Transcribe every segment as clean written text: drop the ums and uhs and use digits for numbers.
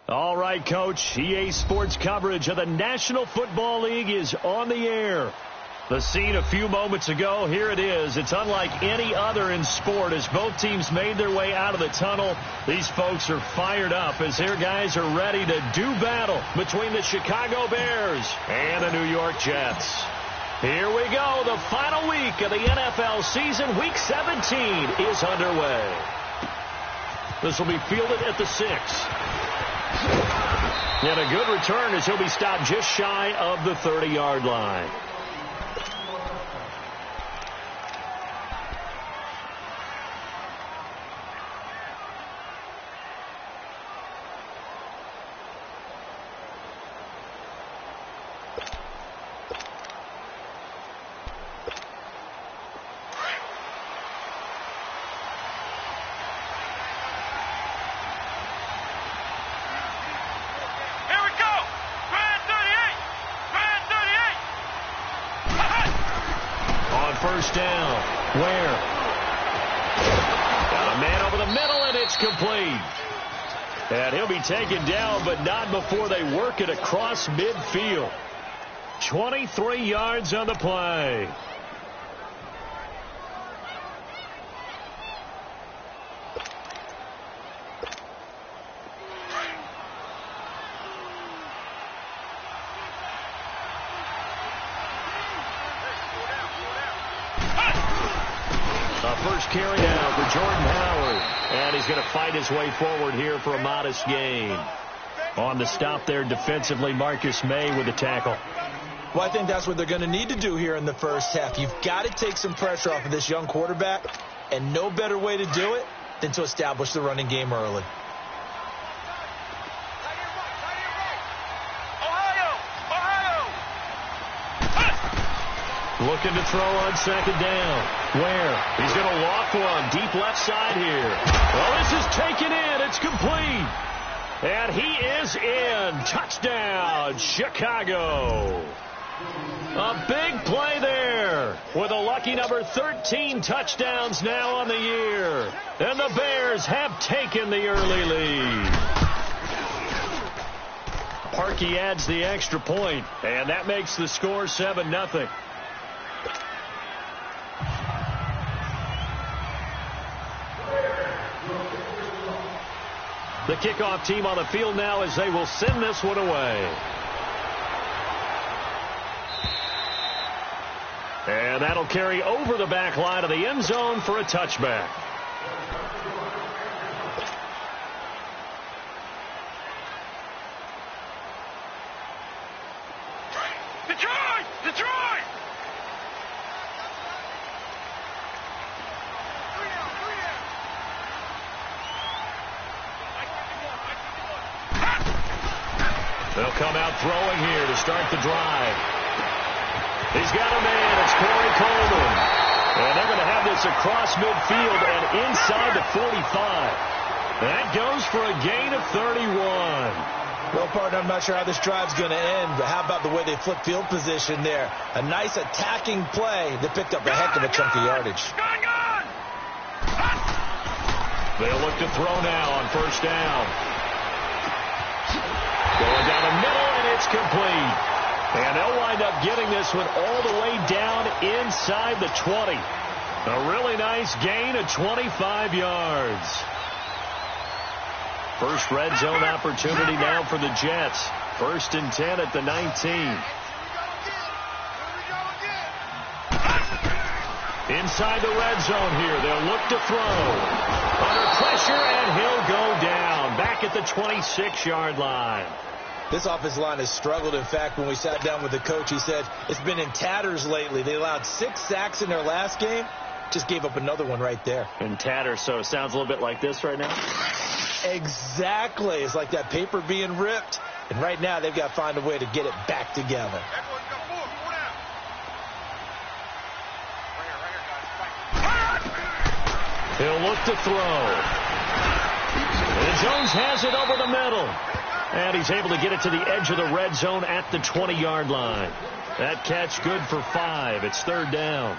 All right, Coach. EA Sports coverage of the National Football League is on the air. The scene a few moments ago, here it is. It's unlike any other in sport as both teams made their way out of the tunnel. These folks are fired up as their guys are ready to do battle between the Chicago Bears and the New York Jets. Here we go. The final week of the NFL season. Week 17 is underway. This will be fielded at the 6. And a good return as he'll be stopped just shy of the 30-yard line. First down. Where? Got a man over the middle, and it's complete. And he'll be taken down, but not before they work it across midfield. 23 yards on the play. First carry down for Jordan Howard. And he's going to fight his way forward here for a modest gain. On the stop there defensively, Marcus May with the tackle. Well, I think that's what they're going to need to do here in the first half. You've got to take some pressure off of this young quarterback, and no better way to do it than to establish the running game early. Looking to throw on second down. Where? He's going to walk one deep left side here. Well, this is taken in. It's complete. And he is in. Touchdown, Chicago. A big play there with a lucky number 13 touchdowns now on the year. And the Bears have taken the early lead. Parkey adds the extra point, and that makes the score 7-0. The kickoff team on the field now as they will send this one away. And that'll carry over the back line of the end zone for a touchback. They'll come out throwing here to start the drive. He's got a man. It's Corey Coleman. And they're going to have this across midfield and inside the 45. That goes for a gain of 31. Well, partner, I'm not sure how this drive's going to end, but how about the way they flip field position there? A nice attacking play that picked up a heck of a chunk of yardage. They'll look to throw now on first down. Going down the middle, and it's complete. And they'll wind up getting this one all the way down inside the 20. A really nice gain of 25 yards. First red zone opportunity now for the Jets. 1st and 10 at the 19. Inside the red zone here. They'll look to throw. Under pressure, and he'll go down. Back at the 26-yard line. This offensive line has struggled. In fact, when we sat down with the coach, he said it's been in tatters lately. They allowed 6 sacks in their last game. Just gave up another one right there. In tatters, so it sounds a little bit like this right now? Exactly. It's like that paper being ripped. And right now, they've got to find a way to get it back together. He'll look to throw. And Jones has it over the middle. And he's able to get it to the edge of the red zone at the 20-yard line. That catch good for 5. It's 3rd down.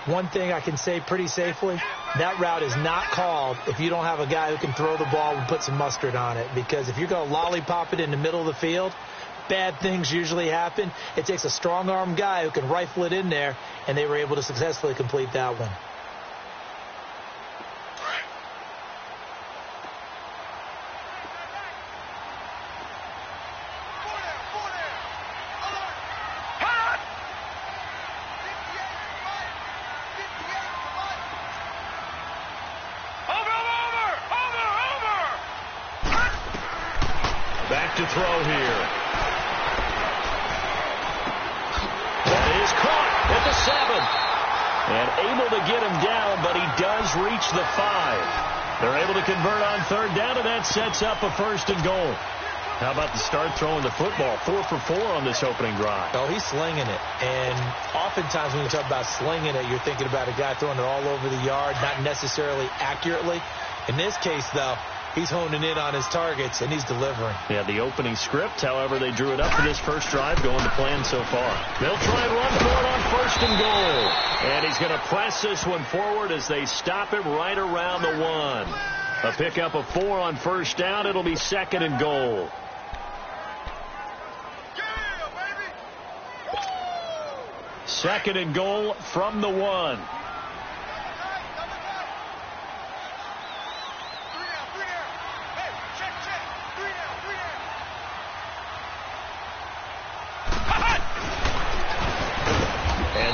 One thing I can say pretty safely, that route is not called if you don't have a guy who can throw the ball and put some mustard on it. Because if you're going to lollipop it in the middle of the field, bad things usually happen. It takes a strong-arm guy who can rifle it in there, and they were able to successfully complete that one. Back to throw here. That is caught at the 7. And able to get him down, but he does reach the 5. They're able to convert on 3rd down, and that sets up a 1st and goal. How about the start throwing the football? 4 for 4 on this opening drive. Oh, he's slinging it. And oftentimes when you talk about slinging it, you're thinking about a guy throwing it all over the yard, not necessarily accurately. In this case, though, he's honing in on his targets, and he's delivering. Yeah, the opening script, however, they drew it up for this first drive, going to plan so far. They'll try and run for it on 1st and goal. And he's going to press this one forward as they stop him right around the 1. A pickup of 4 on 1st down. It'll be 2nd and goal. Second and goal from the 1.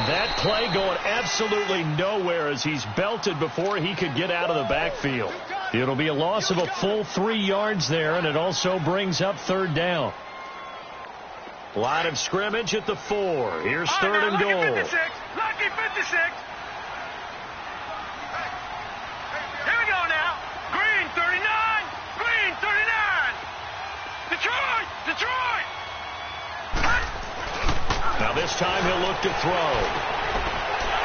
That play going absolutely nowhere as he's belted before he could get out of the backfield. It'll be a loss of a full 3 yards there, and it also brings up 3rd down. Line of scrimmage at the 4. Here's 3rd and goal. Lucky 56. Here we go now. Green 39. Green 39. Detroit. Now this time he'll look to throw.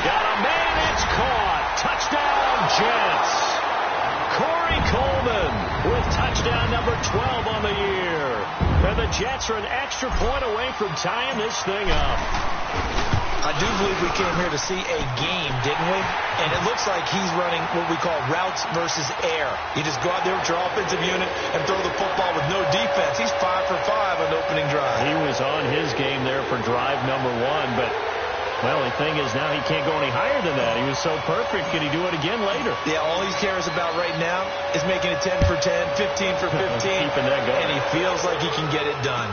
Got a man, it's caught. Touchdown, Jets. Corey Coleman with touchdown number 12 on the year. And the Jets are an extra point away from tying this thing up. I do believe we came here to see a game, didn't we? And it looks like he's running what we call routes versus air. You just go out there with your offensive unit and throw the football with no defense. He's 5 for 5 on the opening drive. He was on his game there for drive number 1, but, well, the thing is now he can't go any higher than that. He was so perfect. Can he do it again later? Yeah, all he cares about right now is making it 10 for 10, 15 for 15. Keeping that going. And he feels like he can get it done.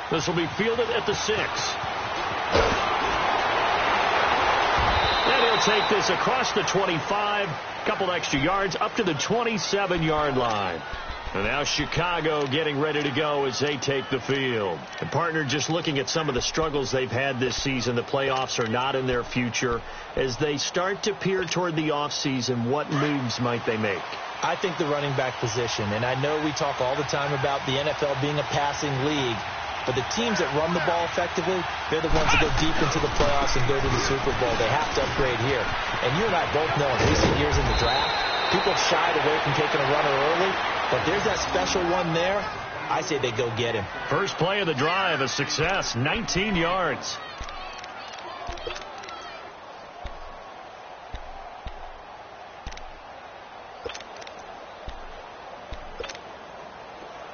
This will be fielded at the 6. And he'll take this across the 25, couple extra yards, up to the 27-yard line. And now Chicago getting ready to go as they take the field. And partner, just looking at some of the struggles they've had this season, the playoffs are not in their future. As they start to peer toward the offseason, what moves might they make? I think the running back position, and I know we talk all the time about the NFL being a passing league, but the teams that run the ball effectively, they're the ones that go deep into the playoffs and go to the Super Bowl. They have to upgrade here. And you and I both know in recent years in the draft, people have shied away from taking a runner early, but there's that special one there. I say they go get him. First play of the drive, a success, 19 yards.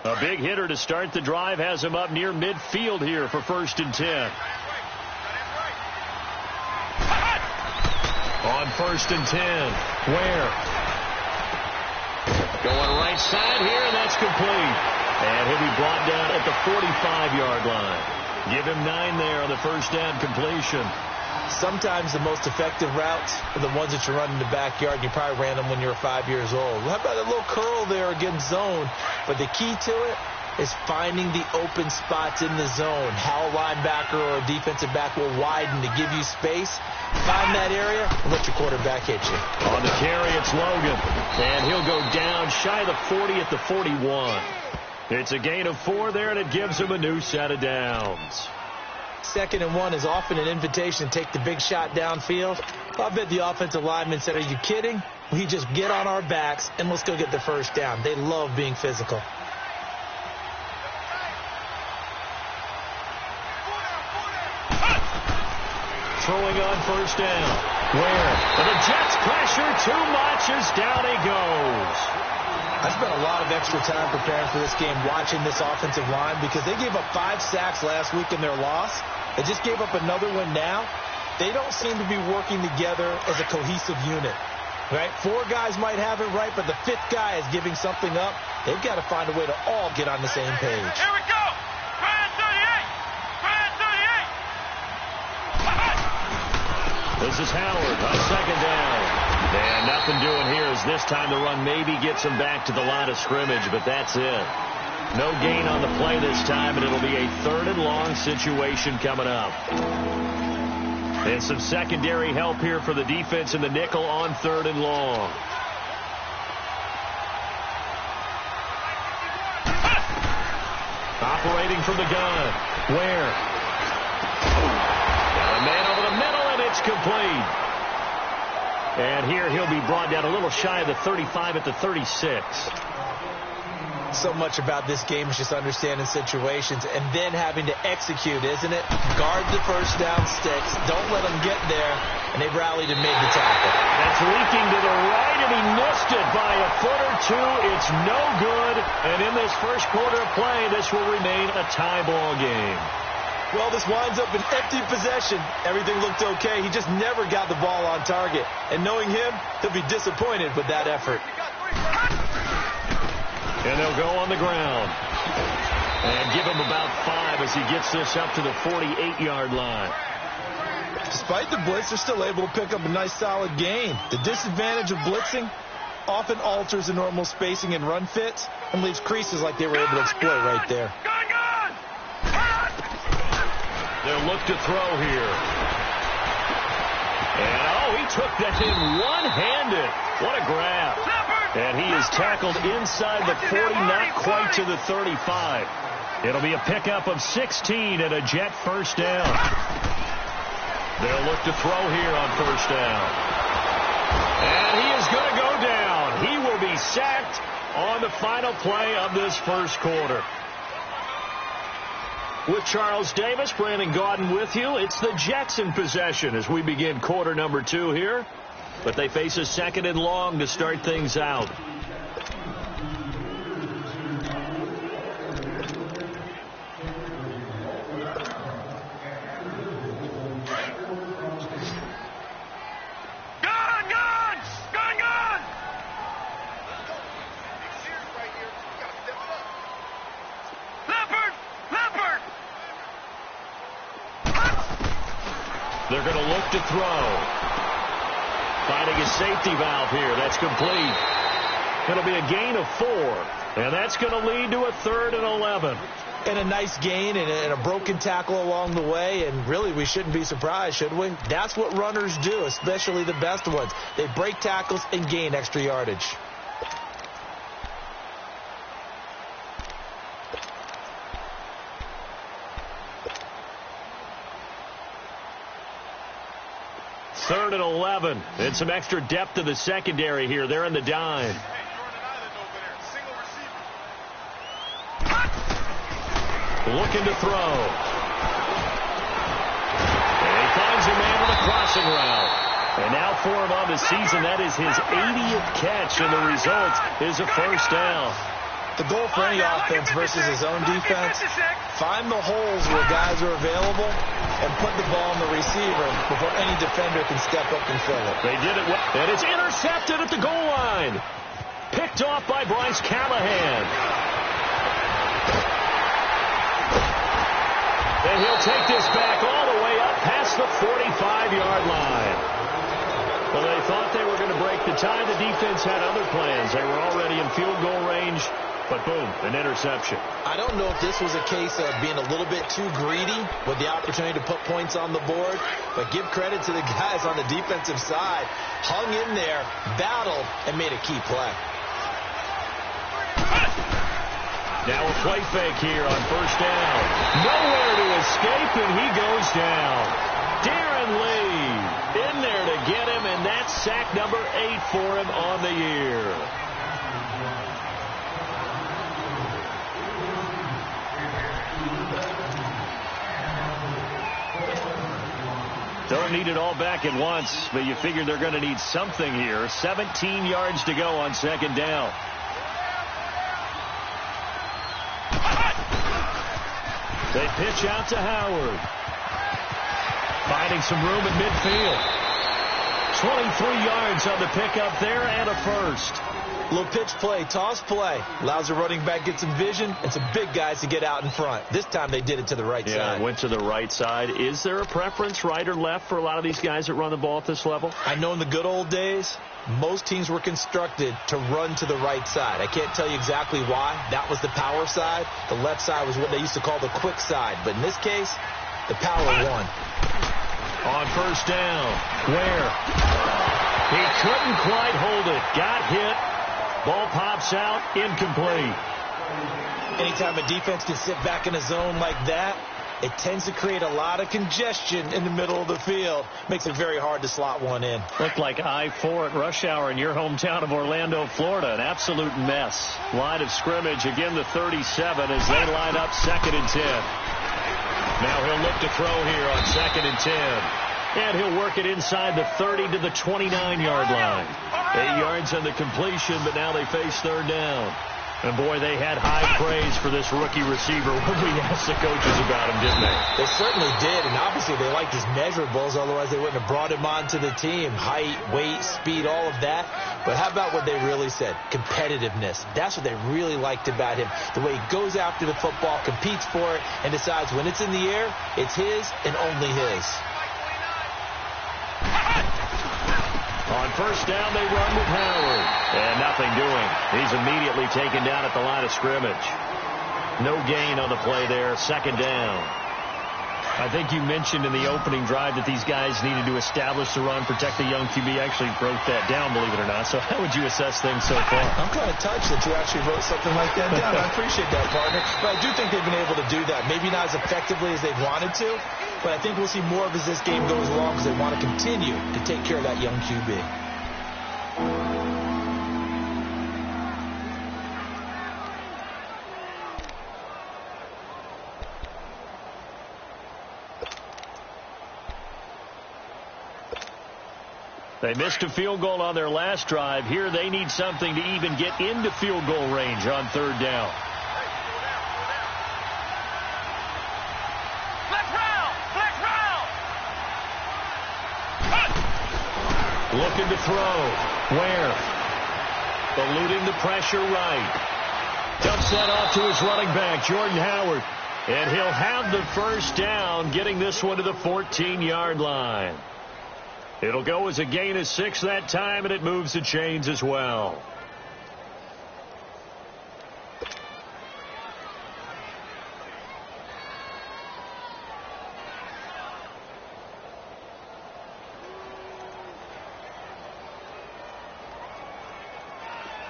A big hitter to start the drive has him up near midfield here for 1st and 10. On 1st and 10, Ware. Going right side here, and that's complete. And he'll be brought down at the 45-yard line. Give him 9 there on the first down completion. Sometimes the most effective routes are the ones that you run in the backyard. You probably ran them when you were 5 years old. How about a little curl there against zone? But the key to it is finding the open spots in the zone. How a linebacker or a defensive back will widen to give you space. Find that area and let your quarterback hit you. On the carry, it's Logan. And he'll go down shy of the 40 at the 41. It's a gain of 4 there, and it gives him a new set of downs. 2nd and 1 is often an invitation to take the big shot downfield. I bet the offensive lineman said, are you kidding? We just get on our backs and let's go get the first down. They love being physical. throwing on first down. Where? And the Jets pressure too much as down he goes. I spent a lot of extra time preparing for this game watching this offensive line because they gave up 5 sacks last week in their loss. They just gave up another one now. They don't seem to be working together as a cohesive unit. Right? 4 guys might have it right, but the 5th guy is giving something up. They've got to find a way to all get on the same page. Here we go. Brand 38. Brand 38. This is Howard on second down. And nothing doing here as this time the run maybe gets him back to the line of scrimmage, but that's it. No gain on the play this time, and it'll be a 3rd and long situation coming up. And some secondary help here for the defense in the nickel on 3rd and long. Operating from the gun. Where? Got a man over the middle, and it's complete. And here he'll be brought down a little shy of the 35 at the 36. So much about this game is just understanding situations and then having to execute, isn't it? Guard the first down sticks. Don't let them get there. And they rallied and made the tackle. That's leaking to the right, and he missed it by a foot or 2. It's no good. And in this first quarter of play, this will remain a tie ball game. Well, this winds up an empty possession. Everything looked okay. He just never got the ball on target. And knowing him, he'll be disappointed with that effort. And they'll go on the ground. And give him about 5 as he gets this up to the 48-yard line. Despite the blitz, they're still able to pick up a nice solid gain. The disadvantage of blitzing often alters the normal spacing and run fits and leaves creases like they were able to exploit right there. They'll look to throw here. And, he took that in one-handed. What a grab. And he is tackled inside the 40, not quite to the 35. It'll be a pickup of 16 and a Jet first down. They'll look to throw here on first down. And he is going to go down. He will be sacked on the final play of this first quarter. With Charles Davis, Brandon Gaudin with you. It's the Jets in possession as we begin quarter number 2 here. But they face a 2nd and long to start things out. They're going to look to throw. Finding a safety valve here. That's complete. It'll be a gain of 4. And that's going to lead to a 3rd and 11. And a nice gain and a broken tackle along the way. And really, we shouldn't be surprised, should we? That's what runners do, especially the best ones. They break tackles and gain extra yardage. Third and 11. And some extra depth to the secondary here. They're in the dime. Looking to throw. And he finds a man with a crossing route. And now for him on the season, that is his 80th catch, and the result is a first down. The goal for any offense versus his own defense, find the holes where guys are available and put the ball on the receiver before any defender can step up and fill it. They did it well, and it's intercepted at the goal line. Picked off by Bryce Callahan. And he'll take this back all the way up past the 45-yard line. Well, they thought they were going to break the tie. The defense had other plans. They were already in field goal range. But boom, an interception. I don't know if this was a case of being a little bit too greedy with the opportunity to put points on the board, but give credit to the guys on the defensive side. Hung in there, battled, and made a key play. Now a play fake here on first down. Nowhere to escape, and he goes down. Darren Lee in there to get him, and that's sack number 8 for him on the year. They'll don't need it all back at once, but you figure they're going to need something here. 17 yards to go on second down. They pitch out to Howard. Finding some room in midfield. 23 yards on the pickup there and a first. Little pitch play, toss play. Allows the running back to get some vision and some big guys to get out in front. This time they did it to the right side. Yeah, went to the right side. Is there a preference, right or left, for a lot of these guys that run the ball at this level? I know in the good old days, most teams were constructed to run to the right side. I can't tell you exactly why. That was the power side. The left side was what they used to call the quick side. But in this case, the power won. On first down, Ware. He couldn't quite hold it. Got hit. Ball pops out, incomplete. Anytime a defense can sit back in a zone like that, it tends to create a lot of congestion in the middle of the field. Makes it very hard to slot one in. Looked like I-4 at rush hour in your hometown of Orlando, Florida. An absolute mess. Line of scrimmage, again the 37 as they line up 2nd and 10. Now he'll look to throw here on 2nd and 10. And he'll work it inside the 30 to the 29-yard line. 8 yards on the completion, but now they face third down. And, boy, they had high praise for this rookie receiver when we asked the coaches about him, didn't they? They certainly did, and obviously they liked his measurables, otherwise they wouldn't have brought him onto the team. Height, weight, speed, all of that. But how about what they really said? Competitiveness. That's what they really liked about him. The way he goes after the football, competes for it, and decides when it's in the air, it's his and only his. On first down, they run with Howard. And nothing doing. He's immediately taken down at the line of scrimmage. No gain on the play there. 2nd down. I think you mentioned in the opening drive that these guys needed to establish the run, protect the young QB. I actually wrote that down, believe it or not. So how would you assess things so far? I'm kind of touched that you actually wrote something like that down. I appreciate that, partner. But I do think they've been able to do that. Maybe not as effectively as they've wanted to, but I think we'll see more of as this game goes along because they want to continue to take care of that young QB. They missed a field goal on their last drive. Here they need something to even get into field goal range on third down. Looking to throw. Ware. Eluding the pressure right. Dumps that off to his running back, Jordan Howard. And he'll have the first down, getting this one to the 14-yard line. It'll go as a gain of 6 that time, and it moves the chains as well.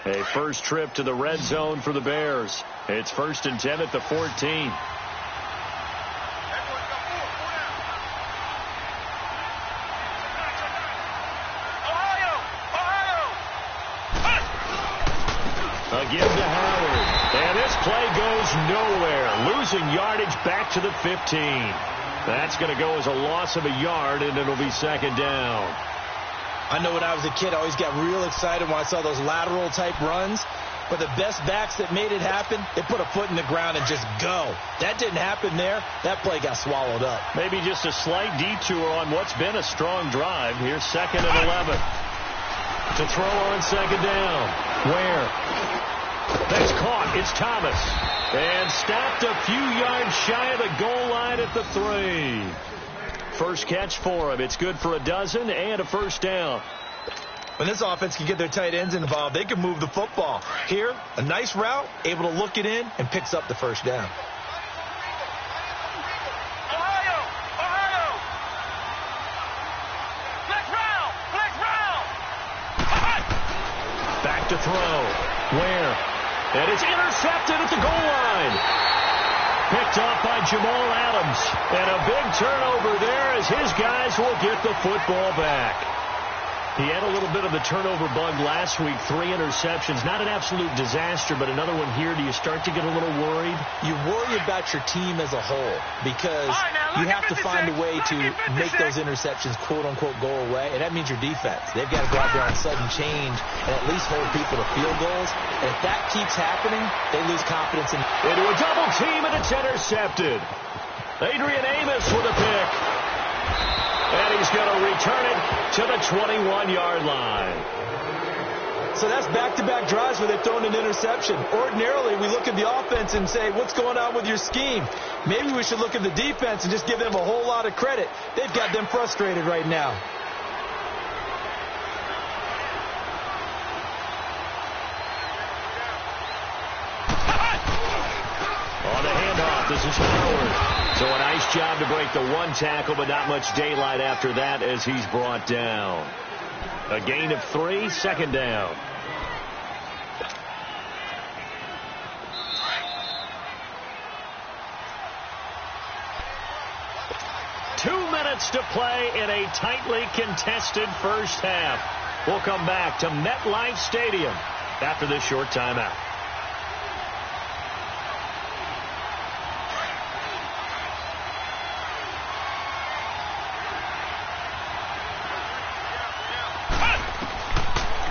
A first trip to the red zone for the Bears. It's 1st and 10 at the 14. Again to Howard. And this play goes nowhere. Losing yardage back to the 15. That's going to go as a loss of a yard, and it'll be 2nd down. I know when I was a kid, I always got real excited when I saw those lateral-type runs. But the best backs that made it happen, they put a foot in the ground and just go. That didn't happen there. That play got swallowed up. Maybe just a slight detour on what's been a strong drive. Here's 2nd and 11. To throw on 2nd down. Ware. That's caught. It's Thomas. And stopped a few yards shy of the goal line at the 3. First catch for him. It's good for a dozen and a first down. When this offense can get their tight ends involved, they can move the football. Here, a nice route, able to look it in, and picks up the first down. Back to throw. Ware. And it's intercepted at the goal line. Picked off by Jamal Adams. And a big turnover there as his guys will get the football back. He had a little bit of the turnover bug last week, 3 interceptions. Not an absolute disaster, but another one here. Do you start to get a little worried? You worry about your team as a whole because you have to find a way to make those interceptions, quote-unquote, go away, and that means your defense. They've got to go out there on sudden change and at least hold people to field goals. And if that keeps happening, they lose confidence. Into a double team, and it's intercepted. Adrian Amos with a pick. And he's going to return it to the 21-yard line. So that's back-to-back drives where they've thrown an interception. Ordinarily, we look at the offense and say, what's going on with your scheme? Maybe we should look at the defense and just give them a whole lot of credit. They've got them frustrated right now. On the handoff, this is Howard. So a nice job to break the one tackle, but not much daylight after that as he's brought down. A gain of 3, second down. Two minutes to play in a tightly contested first half. We'll come back to MetLife Stadium after this short timeout.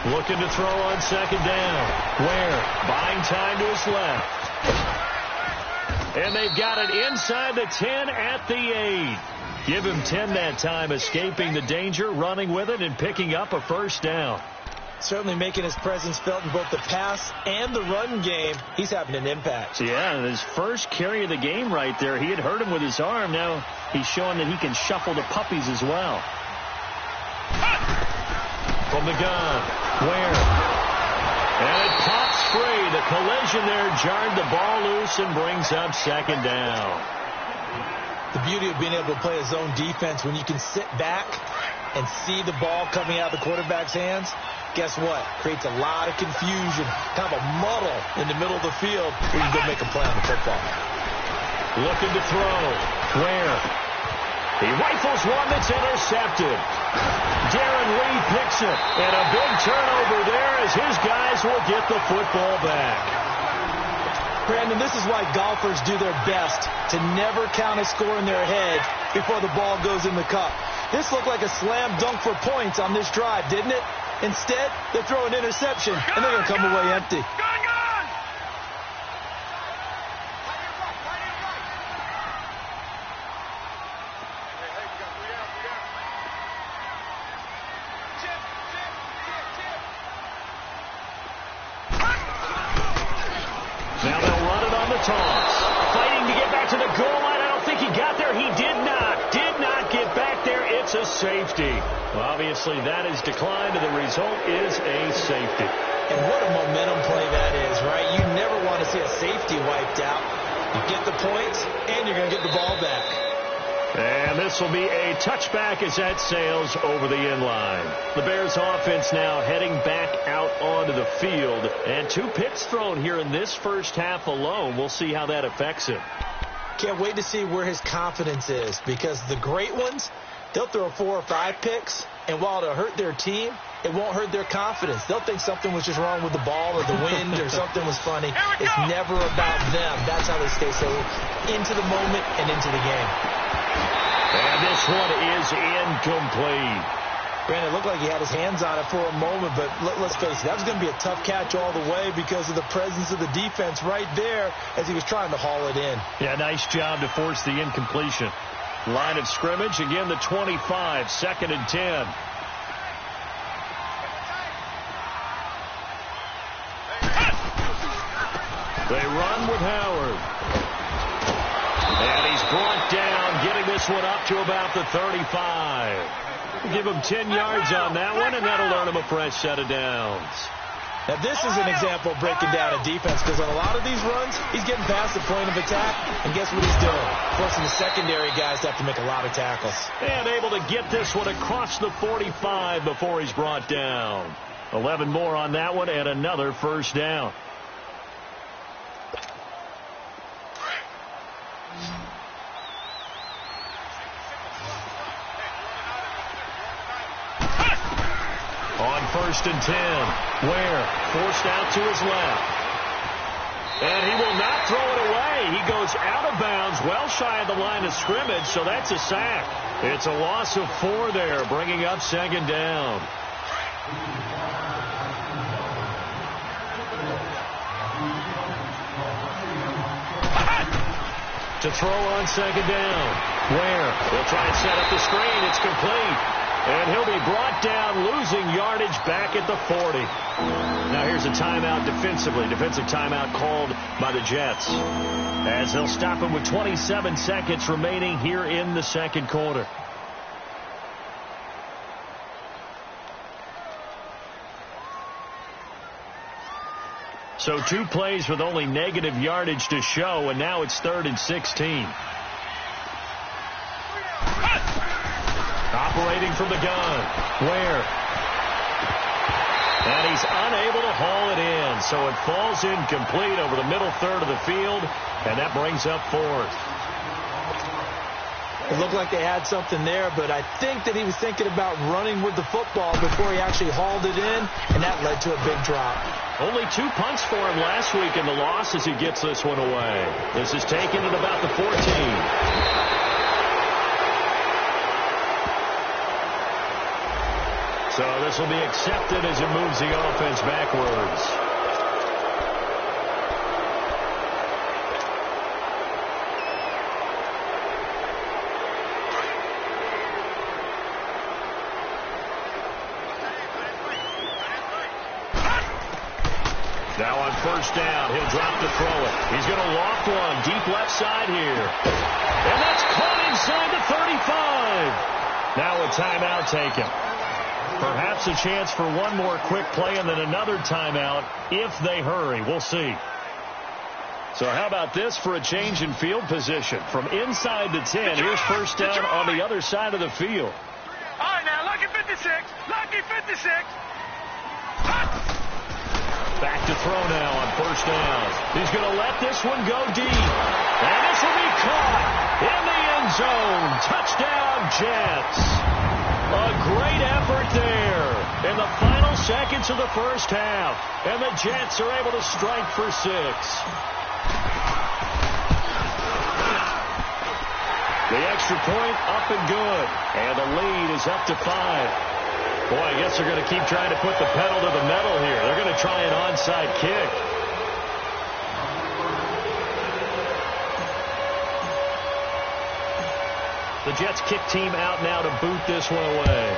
Looking to throw on second down. Ware buying time to his left. And they've got it inside the 10 at the 8. Give him 10 that time, escaping the danger, running with it, and picking up a first down. Certainly making his presence felt in both the pass and the run game. He's having an impact. Yeah, his first carry of the game right there. He had hurt him with his arm. Now he's showing that he can shuffle the puppies as well. From the gun, Ware. And it pops free. The collision there jarred the ball loose and brings up second down. The beauty of being able to play a zone defense when you can sit back and see the ball coming out of the quarterback's hands, guess what? Creates a lot of confusion, kind of a muddle in the middle of the field where you go make a play on the football. Looking to throw. Ware. He rifles one that's intercepted. Darren Lee picks it. And a big turnover there as his guys will get the football back. Brandon, this is why golfers do their best to never count a score in their head before the ball goes in the cup. This looked like a slam dunk for points on this drive, didn't it? Instead, they throw an interception, and they're going to come away empty. Now they'll run it on the toss. Fighting to get back to the goal line. I don't think he got there. He did not get back there. It's a safety. Well, obviously, that is declined, and the result is a safety. And what a momentum play that is, right? You never want to see a safety wiped out. You get the points, and you're going to get the ball back. And this will be a touchback as that sails over the inline. The Bears offense now heading back out onto the field. And 2 picks thrown here in this first half alone. We'll see how that affects him. Can't wait to see where his confidence is, because the great ones, they'll throw 4 or 5 picks, and while it'll hurt their team, it won't hurt their confidence. They'll think something was just wrong with the ball or the wind or something was funny. It's never about them. That's how they stay so into the moment and into the game. And this one is incomplete. Brandon, it looked like he had his hands on it for a moment, but let's face it, that was going to be a tough catch all the way because of the presence of the defense right there as he was trying to haul it in. Yeah, nice job to force the incompletion. Line of scrimmage, again the 25, 2nd and 10. They run with Howard. And he's brought down, getting this one up to about the 35. Give him 10 yards on that one, and that'll earn him a fresh set of downs. Now, this is an example of breaking down a defense, because on a lot of these runs, he's getting past the point of attack, and guess what he's doing? Forcing the secondary guys to have to make a lot of tackles. And able to get this one across the 45 before he's brought down. 11 more on that one, and another first down. On 1st and 10. Ware forced out to his left. And he will not throw it away. He goes out of bounds, well shy of the line of scrimmage, so that's a sack. It's a loss of 4 there, bringing up 2nd down. To throw on 2nd down. Ware will try and set up the screen. It's complete. And he'll be brought down, losing yardage back at the 40. Now here's a timeout defensively. Defensive timeout called by the Jets, as they'll stop him with 27 seconds remaining here in the 2nd quarter. So 2 plays with only negative yardage to show, and now it's 3rd and 16. Operating from the gun. Ware. And he's unable to haul it in, so it falls incomplete over the middle third of the field, and that brings up 4th. It looked like they had something there, but I think that he was thinking about running with the football before he actually hauled it in, and that led to a big drop. Only 2 punts for him last week in the loss as he gets this one away. This is taken at about the 14. So this will be accepted as it moves the offense backwards. Now on 1st down, he'll drop to throw it. He's going to loft one deep left side here. And that's caught inside the 35. Now a timeout taken. Perhaps a chance for one more quick play and then another timeout if they hurry. We'll see. So how about this for a change in field position? From inside to 10, here's 1st down on the other side of the field. All right, now, lucky 56. Lucky 56. Back to throw now on 1st down. He's going to let this one go deep. And this will be caught in the end zone. Touchdown, Jets. A great effort there in the final seconds of the 1st half. And the Jets are able to strike for 6. The extra point up and good. And the lead is up to 5. Boy, I guess they're going to keep trying to put the pedal to the metal here. They're going to try an onside kick. The Jets kick team out now to boot this one away.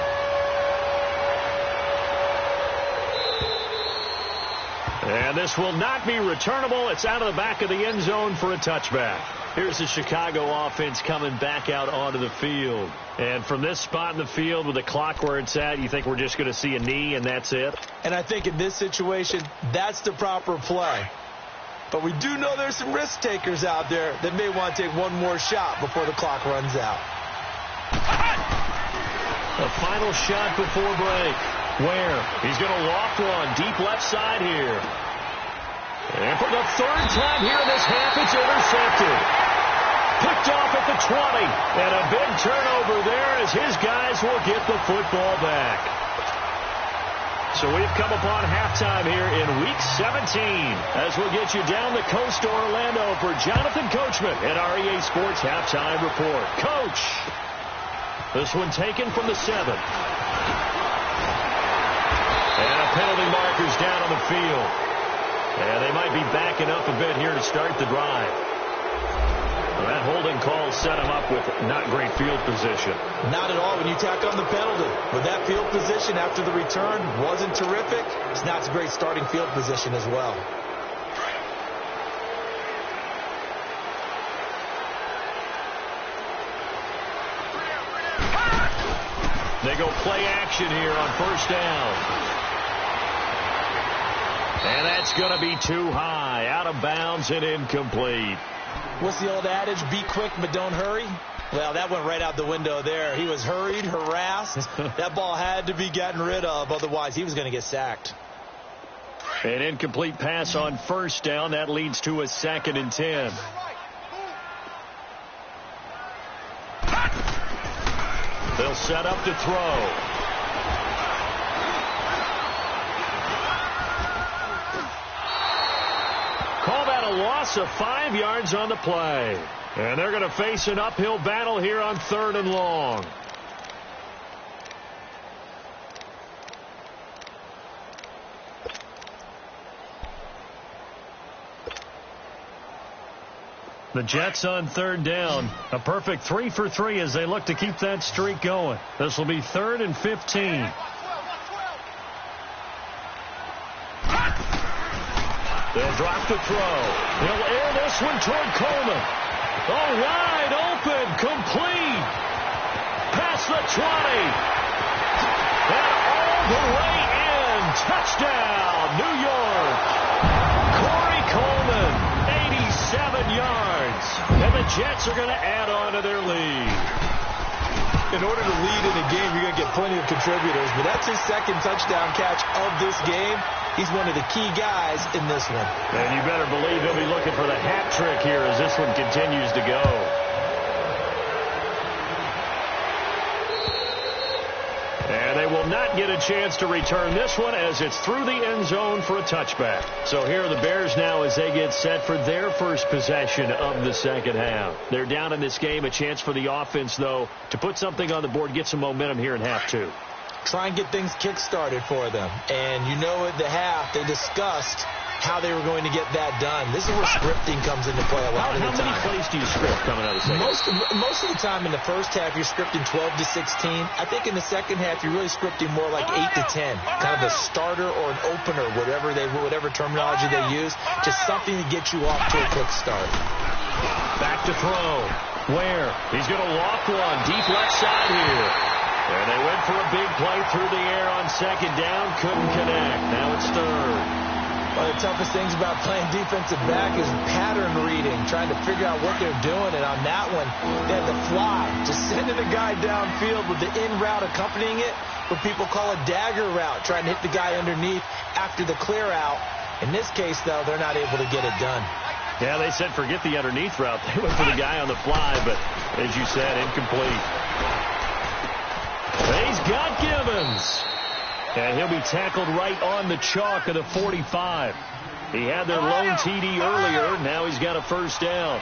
And this will not be returnable. It's out of the back of the end zone for a touchback. Here's the Chicago offense coming back out onto the field. And from this spot in the field with the clock where it's at, you think we're just going to see a knee and that's it? And I think in this situation, that's the proper play. But we do know there's some risk takers out there that may want to take one more shot before the clock runs out. A final shot before break. Ware? He's going to loft one deep left side here. And for the 3rd time here in this half, it's intercepted. Picked off at the 20. And a big turnover there as his guys will get the football back. So we've come upon halftime here in Week 17 as we'll get you down the coast to Orlando for Jonathan Coachman at our EA Sports Halftime Report. Coach, this one taken from the 7. And a penalty marker's down on the field. And they might be backing up a bit here to start the drive. Well, that holding call set him up with not great field position. Not at all when you tack on the penalty. But that field position after the return wasn't terrific. It's not a great starting field position as well. They go play action here on 1st down. And that's going to be too high. Out of bounds and incomplete. What's the old adage? Be quick, but don't hurry. Well, that went right out the window there. He was hurried, harassed. That ball had to be gotten rid of. Otherwise, he was going to get sacked. An incomplete pass on 1st down. That leads to a 2nd and 10. They'll set up to throw. loss of 5 yards on the play. And they're going to face an uphill battle here on 3rd and long. The Jets on 3rd down. A perfect 3 for 3 as they look to keep that streak going. This will be 3rd and 15. They'll drop the throw. He'll air this one toward Coleman. Oh, wide open, complete. Past the 20. And all the way in. Touchdown, New York. Corey Coleman, 87 yards. And the Jets are going to add on to their lead. In order to lead in a game, you're going to get plenty of contributors, but that's his 2nd touchdown catch of this game. He's one of the key guys in this one. And you better believe he'll be looking for the hat trick here as this one continues to go. And they will not get a chance to return this one as it's through the end zone for a touchback. So here are the Bears now as they get set for their first possession of the second half. They're down in this game. A chance for the offense, though, to put something on the board, get some momentum here in half 2. Try and get things kick-started for them. And you know at the half, they discussed how they were going to get that done. This is where scripting comes into play a lot of the time. How many plays do you script coming out of the second? Most of the time in the first half, you're scripting 12 to 16. I think in the second half, you're really scripting more like 8 to 10. Kind of a starter or an opener, whatever terminology they use. Just something to get you off to a quick start. Back to throw. Where? He's going to walk one. Deep left side here. And they went for a big play through the air on 2nd down. Couldn't connect. Now it's 3rd. One of the toughest things about playing defensive back is pattern reading, trying to figure out what they're doing. And on that one, they had the fly, just sending the guy downfield with the in route accompanying it, what people call a dagger route, trying to hit the guy underneath after the clear out. In this case, though, they're not able to get it done. Yeah, they said forget the underneath route. They went for the guy on the fly, but as you said, incomplete. He's got Gibbons. And he'll be tackled right on the chalk of the 45. He had their lone TD earlier. Now he's got a first down.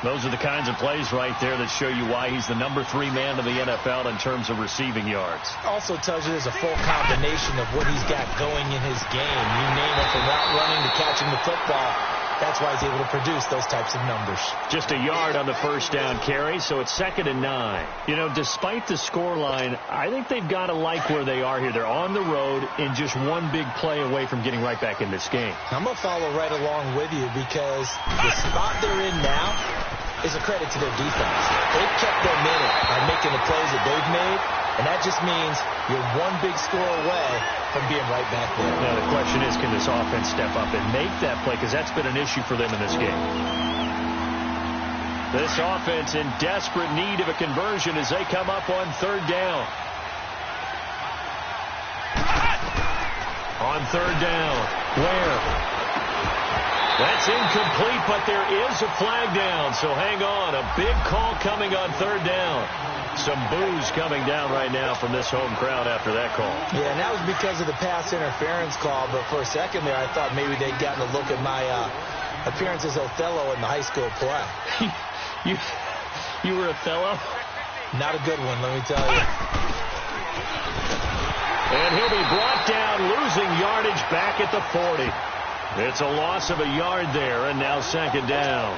Those are the kinds of plays right there that show you why he's the number 3 man in the NFL in terms of receiving yards. Also tells you there's a full combination of what he's got going in his game. You name it, from route running to catching the football. That's why he's able to produce those types of numbers. Just a yard on the first down carry, so it's 2nd and 9. You know, despite the scoreline, I think they've got to like where they are here. They're on the road and just one big play away from getting right back in this game. I'm going to follow right along with you because the spot they're in now is a credit to their defense. They've kept their minute by making the plays that they've made, and that just means you're one big score away from being right back there. Now the question is, can this offense step up and make that play? Because that's been an issue for them in this game. This offense in desperate need of a conversion as they come up on 3rd down. On 3rd down. Where? That's incomplete, but there is a flag down, so hang on. A big call coming on 3rd down. Some boos coming down right now from this home crowd after that call. Yeah, and that was because of the pass interference call, but for a second there I thought maybe they'd gotten a look at my appearance as Othello in the high school play. You were Othello? Not a good one, let me tell you. And he'll be brought down, losing yardage back at the 40. It's a loss of a yard there, and now 2nd down.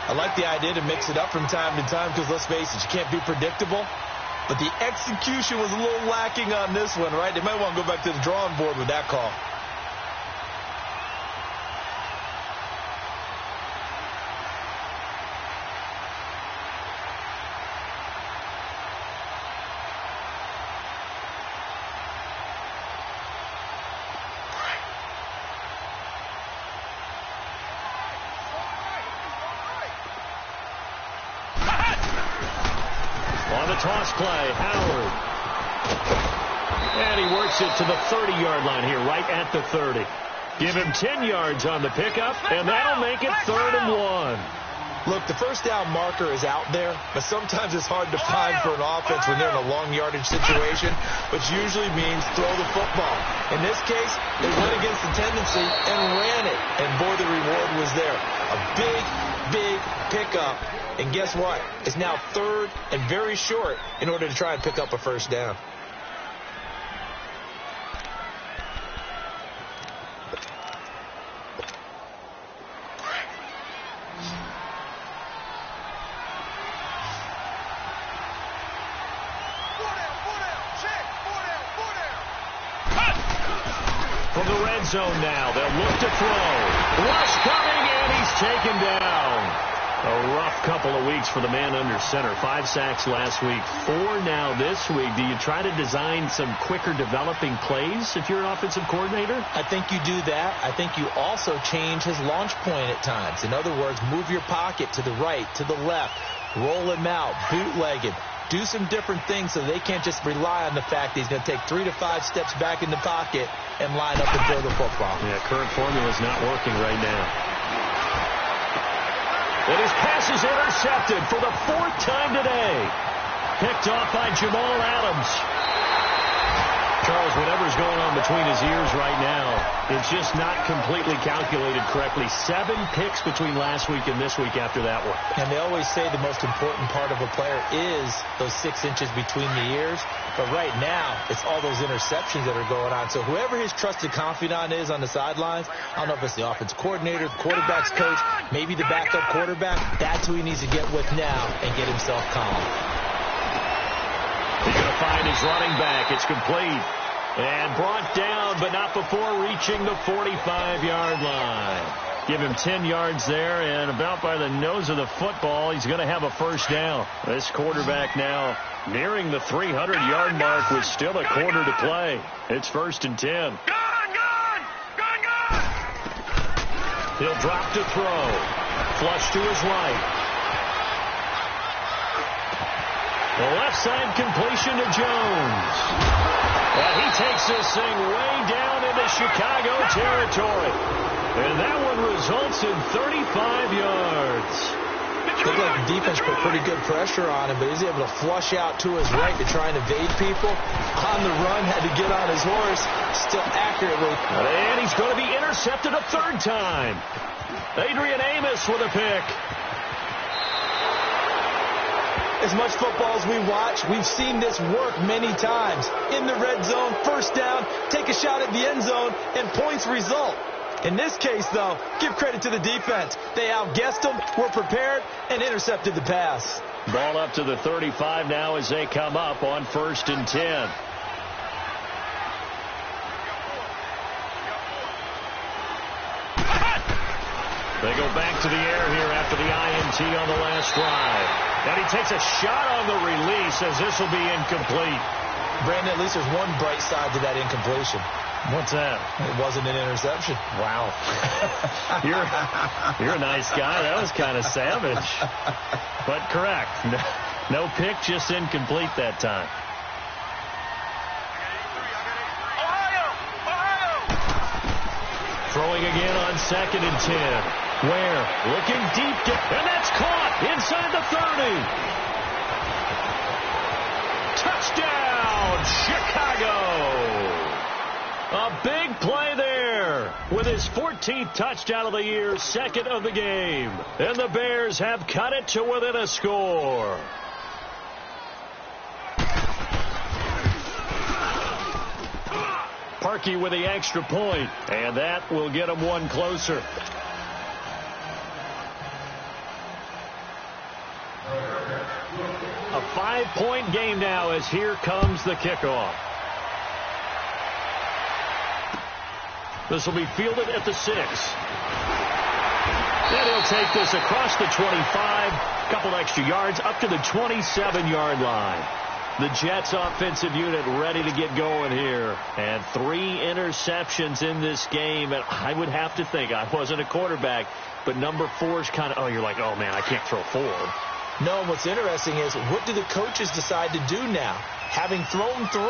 I like the idea to mix it up from time to time because, let's face it, you can't be predictable. But the execution was a little lacking on this one, right? They might want to go back to the drawing board with that call. Toss play, Howard. And he works it to the 30-yard line here, right at the 30. Give him 10 yards on the pickup, and that'll make it 3rd and 1. Look, the first down marker is out there, but sometimes it's hard to find for an offense when they're in a long yardage situation, which usually means throw the football. In this case, they went against the tendency and ran it, and boy, the reward was there. A big, big pickup, and guess what? It's now third and very short in order to try and pick up a first down. From the red zone now, they'll look to throw. Rush coming, and he's taken down. A rough couple of weeks for the man under center. 5 sacks last week, 4 now this week. Do you try to design some quicker developing plays if you're an offensive coordinator? I think you do that. I think you also change his launch point at times. In other words, move your pocket to the right, to the left, roll him out, bootleg him. Do some different things so they can't just rely on the fact that he's going to take 3 to 5 steps back in the pocket and line up and throw the football. Yeah, current formula is not working right now. And his pass is intercepted for the 4th time today. Picked off by Jamal Adams. Charles, whatever's going on between his ears right now, it's just not completely calculated correctly. 7 picks between last week and this week after that one. And they always say the most important part of a player is those 6 inches between the ears. But right now, it's all those interceptions that are going on. So whoever his trusted confidant is on the sidelines, I don't know if it's the offense coordinator, the quarterback's coach, maybe the backup quarterback, that's who he needs to get with now and get himself calm. He's going to find his running back. It's complete. And brought down, but not before reaching the 45-yard line. Give him 10 yards there, and about by the nose of the football, he's going to have a first down. This quarterback now nearing the 300-yard mark with still a quarter to play. It's 1st and 10. Gone! He'll drop to throw. Flush to his right. The left side completion to Jones. And he takes this thing way down into Chicago territory. And that one results in 35 yards. Looked like the defense put pretty good pressure on him, but he's able to flush out to his right to try and evade people. On the run, had to get on his horse, still accurately. And he's going to be intercepted a 3rd time. Adrian Amos with a pick. As much football as we watch, we've seen this work many times. In the red zone, first down, take a shot at the end zone, and points result. In this case, though, give credit to the defense. They outguessed them, were prepared, and intercepted the pass. Ball up to the 35 now as they come up on 1st and 10. They go back to the air here after the INT on the last drive. And he takes a shot on the release as this will be incomplete. Brandon, at least there's one bright side to that incompletion. What's that? It wasn't an interception. Wow. You're a nice guy. That was kind of savage. But correct. No pick, just incomplete that time. Throwing again on 2nd and 10. Ware looking deep, and that's caught inside the 30. Touchdown, Chicago! A big play there with his 14th touchdown of the year, 2nd of the game. And the Bears have cut it to within a score. Parkey with the extra point, and that will get him one closer. A 5-point game now as here comes the kickoff. This will be fielded at the 6. And he'll take this across the 25, a couple extra yards, up to the 27-yard line. The Jets offensive unit ready to get going here. And 3 interceptions in this game. And I would have to think, I wasn't a quarterback, but number 4 is kind of, oh, you're like, oh, man, I can't throw 4. No, what's interesting is, what do the coaches decide to do now? Having thrown 3,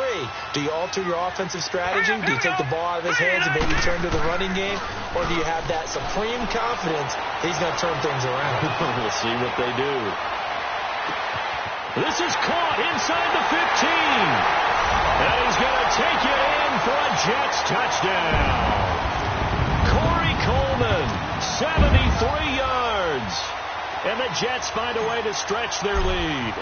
do you alter your offensive strategy? Do you take the ball out of his hands and maybe turn to the running game? Or do you have that supreme confidence that he's going to turn things around? We'll see what they do. This is caught inside the 15. And he's going to take it in for a Jets touchdown. Corey Coleman, 73 yards. And the Jets find a way to stretch their lead.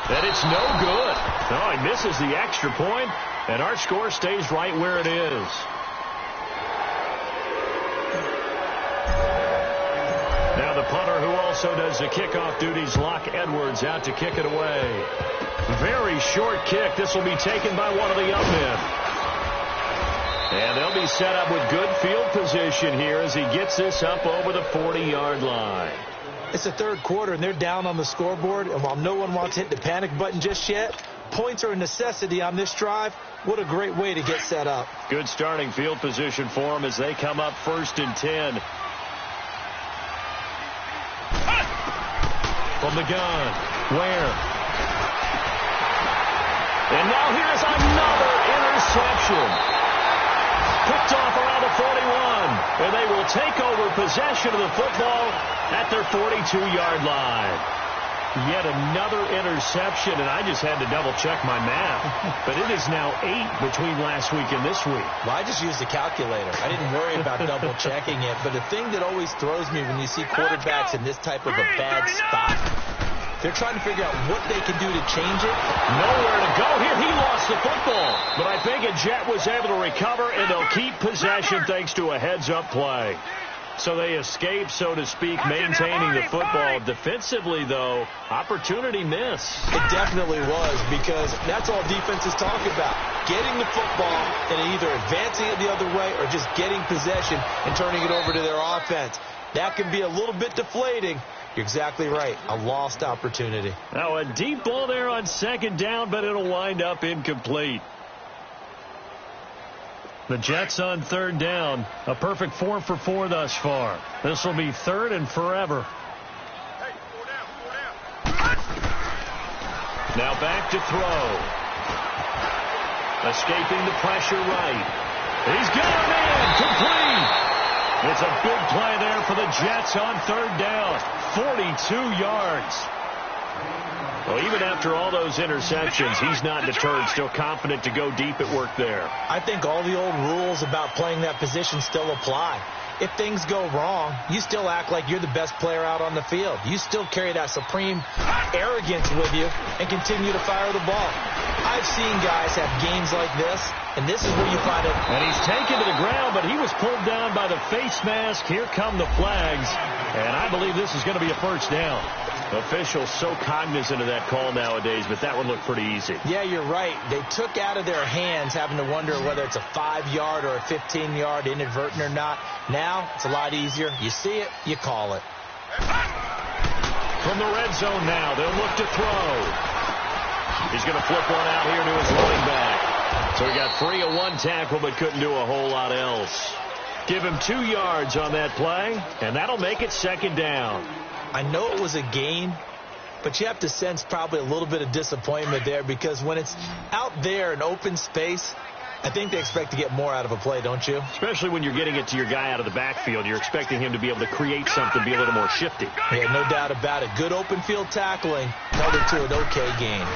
And it's no good. Oh, he misses the extra point, and our score stays right where it is. Now the punter who also does the kickoff duties, Locke Edwards, out to kick it away. Very short kick. This will be taken by one of the young men. And they'll be set up with good field position here as he gets this up over the 40-yard line. It's the third quarter, and they're down on the scoreboard. And while no one wants to hit the panic button just yet, points are a necessity on this drive. What a great way to get set up. Good starting field position for them as they come up 1st and 10. From the gun. Where? And now here's another interception. Picked off around the 41. And they will take over possession of the football at their 42-yard line. Yet another interception, and I just had to double-check my math. But it is now 8 between last week and this week. Well, I just used the calculator. I didn't worry about double-checking it. But the thing that always throws me when you see quarterbacks in this type of a bad spot, they're trying to figure out what they can do to change it. Nowhere to go here. He lost the football. But I think a Jet was able to recover, and they'll keep possession thanks to a heads-up play. So they escape, so to speak, maintaining the football. Defensively, though, opportunity miss. It definitely was, because that's all defenses talk about. Getting the football and either advancing it the other way or just getting possession and turning it over to their offense. That can be a little bit deflating. You're exactly right. A lost opportunity. Now, a deep ball there on 2nd down, but it'll wind up incomplete. The Jets on 3rd down. A perfect 4 for 4 thus far. This will be 3rd and forever. Now back to throw. Escaping the pressure right. He's got him in. Complete. It's a big play there for the Jets on 3rd down. 42 yards. Well, even after all those interceptions, he's not deterred, still confident to go deep at work there. I think all the old rules about playing that position still apply. If things go wrong, you still act like you're the best player out on the field. You still carry that supreme arrogance with you and continue to fire the ball. I've seen guys have games like this, and this is where you find it. And he's taken to the ground, but he was pulled down by the face mask. Here come the flags, and I believe this is going to be a 1st down. Officials so cognizant of that call nowadays, but that one looked pretty easy. Yeah, you're right. They took out of their hands having to wonder whether it's a 5-yard or a 15-yard inadvertent or not. Now, it's a lot easier. You see it, you call it. From the red zone now, they'll look to throw. He's going to flip one out here to his running back. So he got free of one tackle, but couldn't do a whole lot else. Give him 2 yards on that play, and that'll make it 2nd down. I know it was a gain, but you have to sense probably a little bit of disappointment there, because when it's out there in open space, I think they expect to get more out of a play, don't you? Especially when you're getting it to your guy out of the backfield. You're expecting him to be able to create something, be a little more shifty. Yeah, no doubt about it. Good open field tackling held it to an okay gain.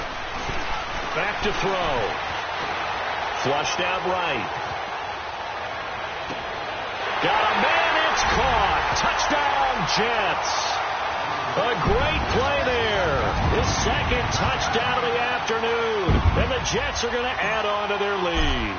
Back to throw. Flushed out right. Got a man, it's caught. Touchdown, Jets. A great play there. His 2nd touchdown of the afternoon. And the Jets are going to add on to their lead.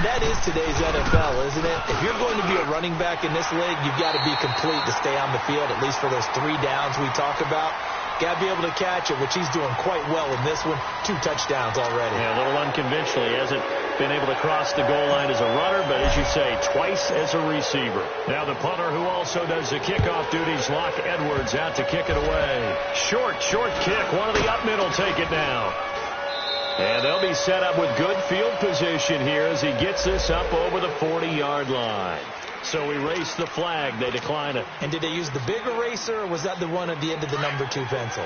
That is today's NFL, isn't it? If you're going to be a running back in this league, you've got to be complete to stay on the field, at least for those 3 downs we talk about. Got to be able to catch it, which he's doing quite well in this one. 2 touchdowns already. Yeah, a little unconventional. He hasn't been able to cross the goal line as a runner, but as you say, twice as a receiver. Now the punter who also does the kickoff duties, Locke Edwards, out to kick it away. Short kick. One of the up men will take it now. And they'll be set up with good field position here as he gets this up over the 40-yard line. So we race the flag. They decline it. And did they use the big eraser, or was that the one at the end of the number 2 pencil?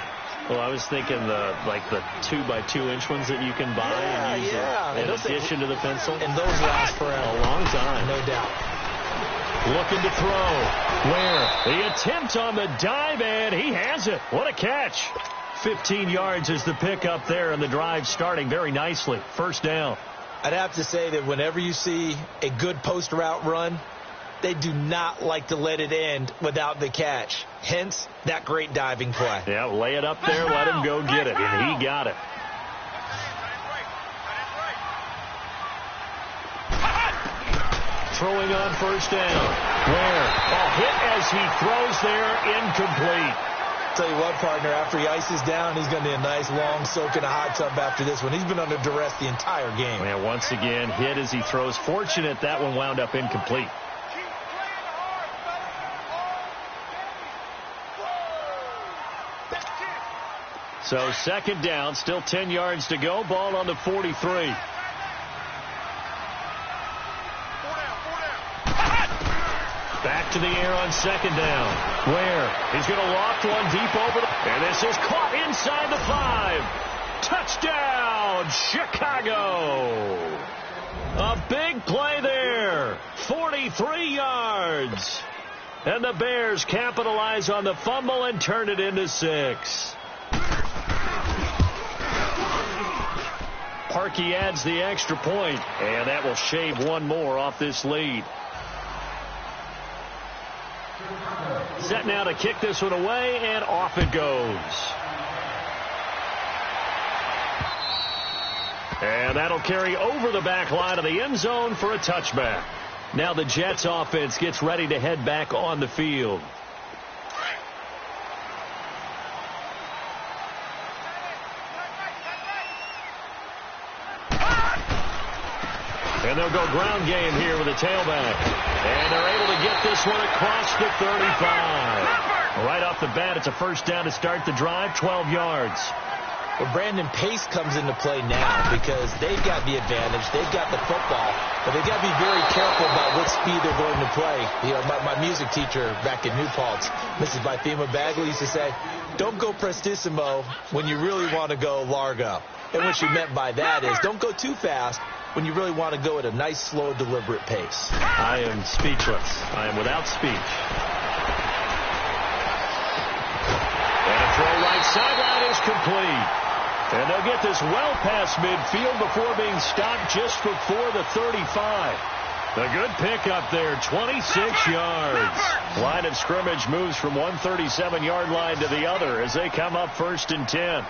Well, I was thinking the 2x2-inch ones that you can buy and use in addition to the pencil. And those last forever. A long time. No doubt. Looking to throw. Where? The attempt on the dive, and he has it. What a catch. 15 yards is the pickup there, and the drive starting very nicely. First down. I'd have to say that whenever you see a good post route run, they do not like to let it end without the catch. Hence, that great diving play. Yeah, lay it up there, let him go get it, and he got it. Throwing on first down. Where? A hit as he throws there, incomplete. Tell you what, partner, after he ices down, he's going to need a nice long soak in a hot tub after this one. He's been under duress the entire game. Yeah, once again, hit as he throws. Fortunate that one wound up incomplete. So second down, still 10 yards to go. Ball on the 43. Back to the air on second down. Where? He's going to loft one deep over the... And this is caught inside the 5. Touchdown, Chicago. A big play there. 43 yards. And the Bears capitalize on the fumble and turn it into 6. Parkey adds the extra point, and that will shave one more off this lead. Set now to kick this one away, and off it goes. And that'll carry over the back line of the end zone for a touchback. Now the Jets offense gets ready to head back on the field. And they'll go ground game here with a tailback. And they're able to get this one across the 35. Right off the bat, it's a first down to start the drive, 12 yards. Well, Brandon, pace comes into play now because they've got the advantage. They've got the football, but they've got to be very careful about what speed they're going to play. You know, my music teacher back in New Paltz, Mrs. Bythema Bagley, used to say, don't go prestissimo when you really want to go largo. And what she meant by that is don't go too fast when you really want to go at a nice, slow, deliberate pace. I am speechless. I am without speech. And a throw right sideline is complete. And they'll get this well past midfield before being stopped just before the 35. A good pickup there, 26 yards. Line of scrimmage moves from one 37-yard line to the other as they come up 1st and 10.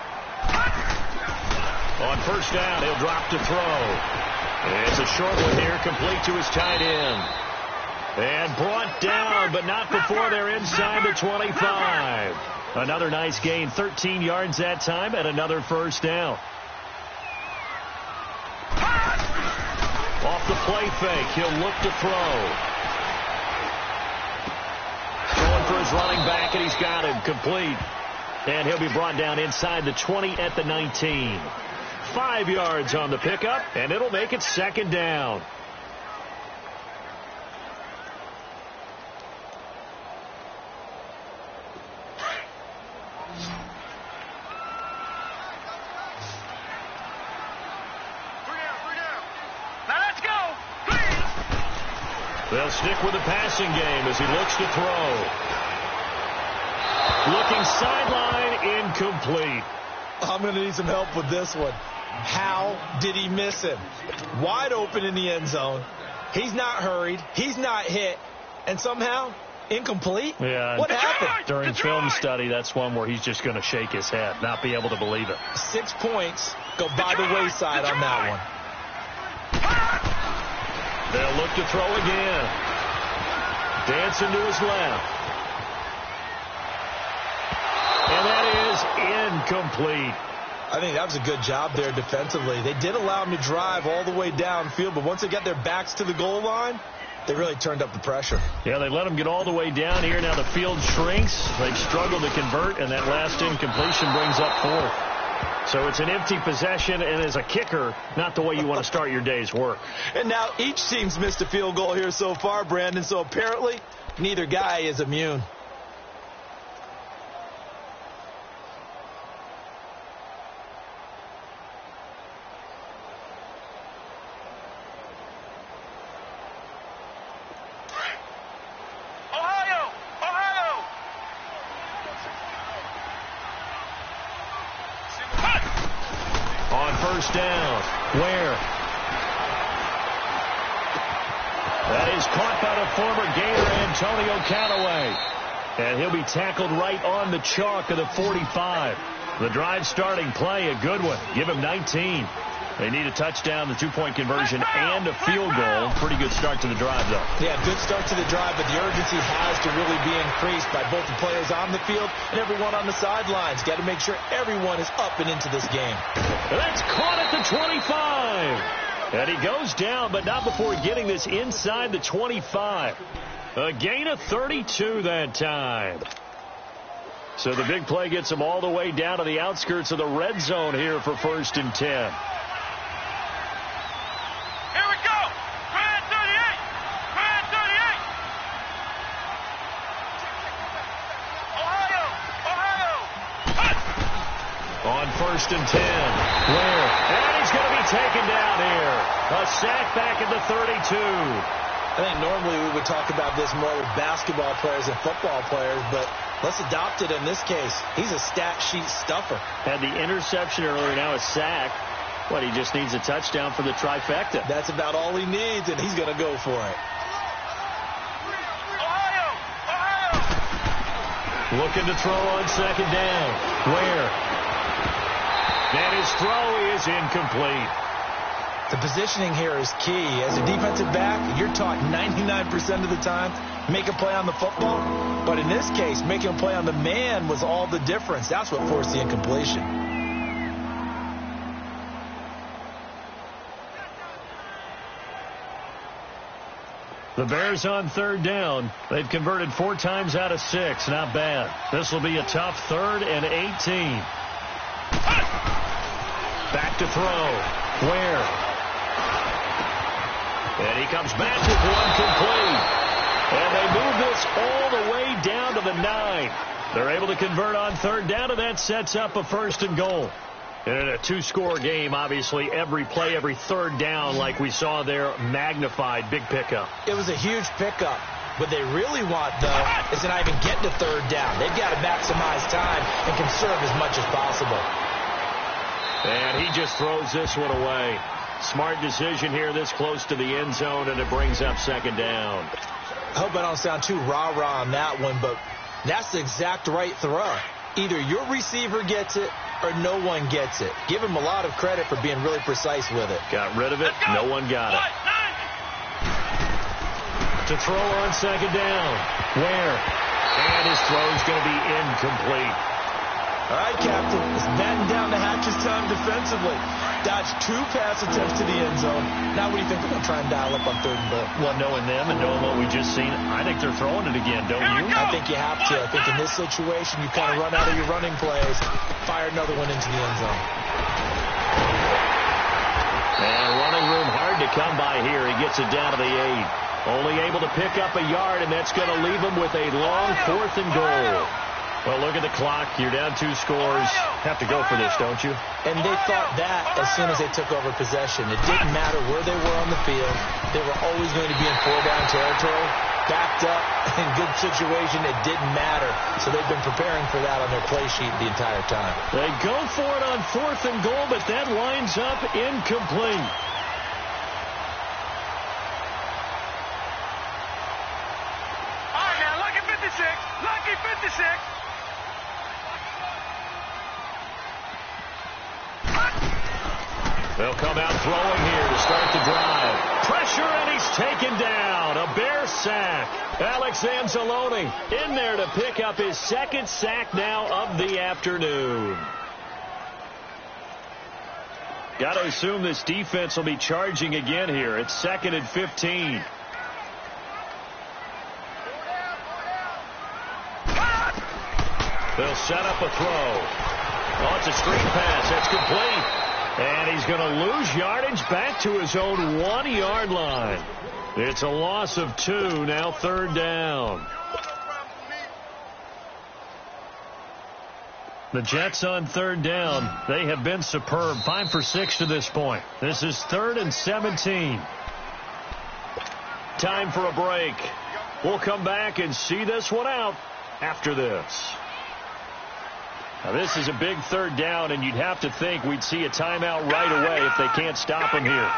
On first down, he'll drop to throw. It's a short one here, complete to his tight end. And brought down, but not before they're inside the 25. Another nice gain, 13 yards that time, and another first down. Off the play fake, he'll look to throw. Going for his running back, and he's got him, complete. And he'll be brought down inside the 20 at the 19. 5 yards on the pickup, and it'll make it second down. They'll stick with the passing game as he looks to throw. Looking sideline, incomplete. I'm going to need some help with this one. How did he miss him? Wide open in the end zone. He's not hurried. He's not hit. And somehow, incomplete? Yeah. What happened? During film study, that's one where he's just going to shake his head, not be able to believe it. 6 points go by the wayside on that one. They'll look to throw again. Dancing to his left. And that is incomplete. I think that was a good job there defensively. They did allow him to drive all the way downfield, but once they got their backs to the goal line, they really turned up the pressure. Yeah, they let him get all the way down here. Now the field shrinks. They've struggled to convert, and that last incompletion brings up 4th. So it's an empty possession, and as a kicker, not the way you want to start your day's work. And now each team's missed a field goal here so far, Brandon, so apparently neither guy is immune. First down. Where? That is caught by the former Gator Antonio Callaway. And he'll be tackled right on the chalk of the 45. The drive starting play, a good one. Give him 19. They need a touchdown, the two-point conversion, and a field goal. Pretty good start to the drive, though. Yeah, good start to the drive, but the urgency has to really be increased by both the players on the field and everyone on the sidelines. Got to make sure everyone is up and into this game. That's caught at the 25. And he goes down, but not before getting this inside the 25. A gain of 32 that time. So the big play gets him all the way down to the outskirts of the red zone here for 1st and 10. On 1st and 10. Where? And he's going to be taken down here. A sack back at the 32. I think normally we would talk about this more with basketball players and football players, but let's adopt it in this case. He's a stat sheet stuffer. Had the interception earlier, now a sack. What, he just needs a touchdown for the trifecta. That's about all he needs, and he's going to go for it. Looking to throw on 2nd down. Where? And his throw is incomplete. The positioning here is key. As a defensive back, you're taught 99% of the time, make a play on the football. But in this case, making a play on the man was all the difference. That's what forced the incompletion. The Bears on 3rd down. They've converted 4 times out of 6. Not bad. This will be a tough 3rd and 18. Back to throw. Where? And he comes back with one complete. And they move this all the way down to the 9. They're able to convert on 3rd down, and that sets up a 1st and goal. And in a 2-score game, obviously, every play, every 3rd down, like we saw there, magnified. Big pickup. It was a huge pickup. What they really want, though, is to not even get to 3rd down. They've got to maximize time and conserve as much as possible. And he just throws this one away. Smart decision here this close to the end zone, and it brings up 2nd down. I hope I don't sound too rah-rah on that one, but that's the exact right throw. Either your receiver gets it or no one gets it. Give him a lot of credit for being really precise with it. Got rid of it. No one got it. To throw on 2nd down. Where? And his throw's going to be incomplete. All right, Captain. It's batting down the hatches time defensively. Dodged 2 pass attempts to the end zone. Now what do you think they're going to try and dial up on 3rd and goal? Well, knowing them and knowing what we just seen, I think they're throwing it again, don't you? I think you have to. I think in this situation, you kind of run out of your running plays, fire another one into the end zone. And running room hard to come by here. He gets it down to the 8. Only able to pick up a yard, and that's going to leave him with a long 4th and goal. Well, look at the clock. You're down 2 scores. Have to go for this, don't you? And they thought that as soon as they took over possession. It didn't matter where they were on the field. They were always going to be in 4-down territory. Backed up, in good situation, it didn't matter. So they've been preparing for that on their play sheet the entire time. They go for it on 4th and goal, but that winds up incomplete. All right, now, lucky 56. Lucky 56. They'll come out throwing here to start the drive. Pressure, and he's taken down. A Bear sack. Alex Anzalone in there to pick up his 2nd sack now of the afternoon. Got to assume this defense will be charging again here. It's 2nd and 15. They'll set up a throw. Oh, it's a screen pass. That's complete. And he's going to lose yardage back to his own 1-yard line. It's a loss of 2, now 3rd down. The Jets on 3rd down. They have been superb. 5 for 6 to this point. This is 3rd and 17. Time for a break. We'll come back and see this one out after this. Now, this is a big 3rd down, and you'd have to think we'd see a timeout right away if they can't stop him here.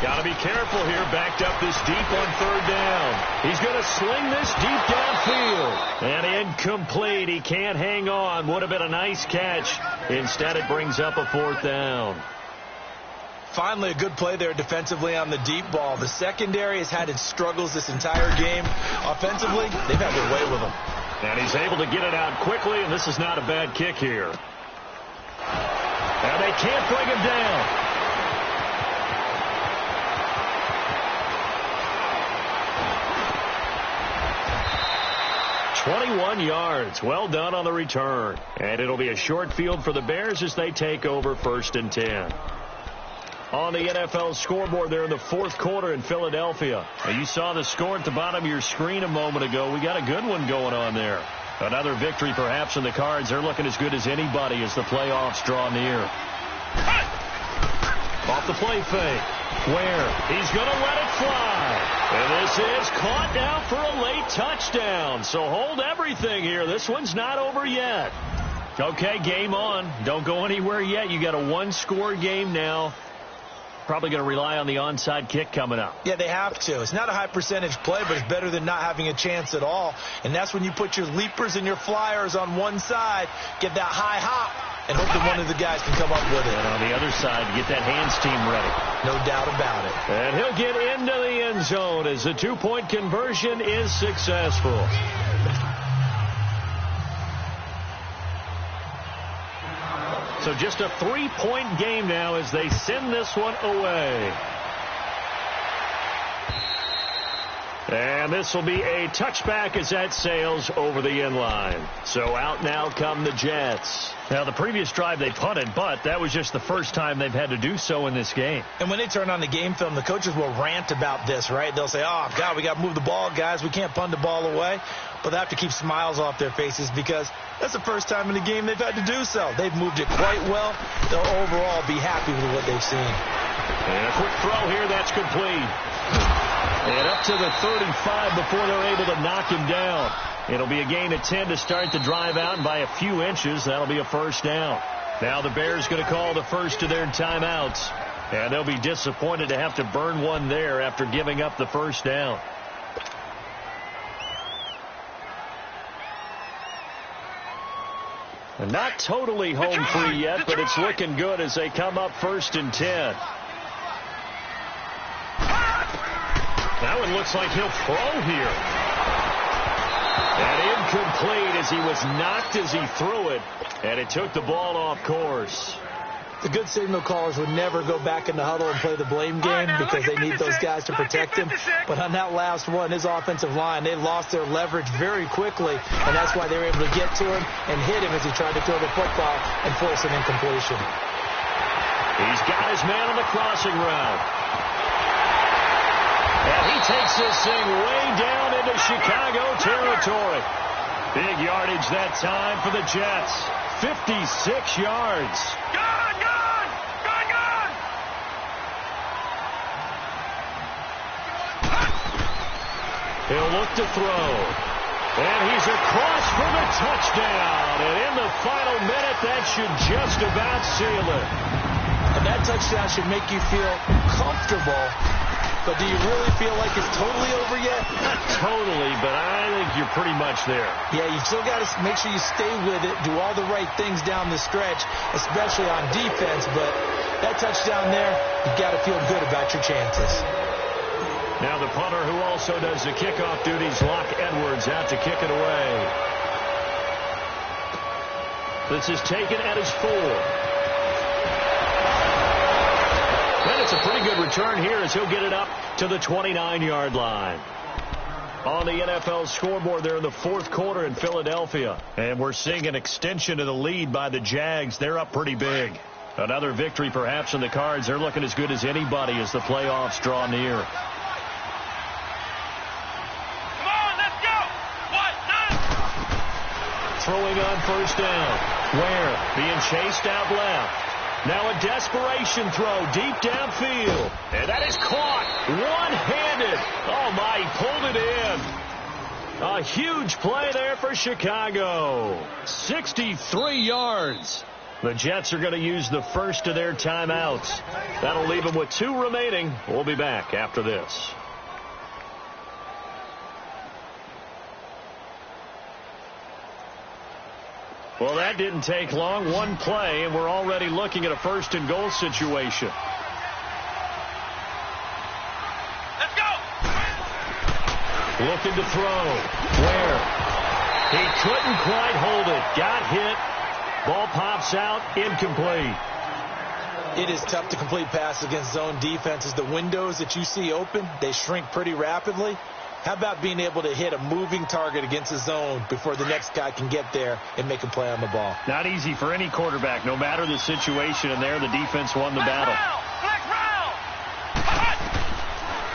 Got to be careful here, backed up this deep on 3rd down. He's going to sling this deep downfield. And incomplete. He can't hang on. Would have been a nice catch. Instead, it brings up a 4th down. Finally, a good play there defensively on the deep ball. The secondary has had its struggles this entire game. Offensively, they've had their way with him. And he's able to get it out quickly, and this is not a bad kick here. And they can't bring him down. 21 yards. Well done on the return. And it'll be a short field for the Bears as they take over 1st and 10. On the NFL scoreboard there in the 4th quarter in Philadelphia. Now, you saw the score at the bottom of your screen a moment ago. We got a good one going on there. Another victory perhaps in the cards. They're looking as good as anybody as the playoffs draw near. Off the play fake. Where? He's going to let it fly. And this is caught now for a late touchdown. So hold everything here. This one's not over yet. Okay, game on. Don't go anywhere yet. You got a 1-score game now. Probably going to rely on the onside kick coming up. Yeah, they have to. It's not a high percentage play, but it's better than not having a chance at all. And that's when you put your leapers and your flyers on one side, get that high hop, and hope that one of the guys can come up with it. And on the other side, get that hands team ready. No doubt about it. And he'll get into the end zone as the 2-point conversion is successful. So just a 3-point game now as they send this one away. And this will be a touchback as that sails over the end line. So out now come the Jets. Now, the previous drive they punted, but that was just the first time they've had to do so in this game. And when they turn on the game film, the coaches will rant about this, right? They'll say, oh, God, we got to move the ball, guys. We can't punt the ball away. But they have to keep smiles off their faces because that's the first time in the game they've had to do so. They've moved it quite well. They'll overall be happy with what they've seen. And a quick throw here, that's complete. And up to the 35 before they're able to knock him down. It'll be a gain of 10 to start the drive out, and by a few inches, that'll be a 1st down. Now the Bears going to call the first of their timeouts, and they'll be disappointed to have to burn one there after giving up the 1st down. And not totally home free yet, but it's looking good as they come up 1st and 10. That one looks like he'll throw here. And incomplete as he was knocked as he threw it. And it took the ball off course. The good signal callers would never go back in the huddle and play the blame game because they need those guys to protect him. But on that last one, his offensive line, they lost their leverage very quickly, and that's why they were able to get to him and hit him as he tried to throw the football and force an incompletion. He's got his man on the crossing route. And he takes this thing way down into Chicago territory. Big yardage that time for the Jets. 56 yards. He'll look to throw. And he's across for the touchdown. And in the final minute, that should just about seal it. And that touchdown should make you feel comfortable. But do you really feel like it's totally over yet? Not totally, but I think you're pretty much there. Yeah, you've still got to make sure you stay with it, do all the right things down the stretch, especially on defense. But that touchdown there, you've got to feel good about your chances. Now the punter who also does the kickoff duties, Locke Edwards, out to kick it away. This is taken at his 4. And it's a pretty good return here as he'll get it up to the 29-yard line. on the NFL scoreboard there in the fourth quarter in Philadelphia. And we're seeing an extension of the lead by the Jags. They're up pretty big. Another victory perhaps in the cards. They're looking as good as anybody as the playoffs draw near. Come on, let's go. What? Throwing on first down. Ware being chased out left. Now a desperation throw deep downfield. And that is caught one-handed. Oh, my, he pulled it in. A huge play there for Chicago. 63 yards. The Jets are going to use the first of their timeouts. That'll leave them with 2 remaining. We'll be back after this. Well, that didn't take long. One play, and we're already looking at a first and goal situation. Let's go. Looking to throw. Where? He couldn't quite hold it. Got hit. Ball pops out. Incomplete. It is tough to complete passes against zone defenses. The windows that you see open, they shrink pretty rapidly. How about being able to hit a moving target against a zone before the next guy can get there and make a play on the ball? Not easy for any quarterback. No matter the situation in there, the defense won the battle.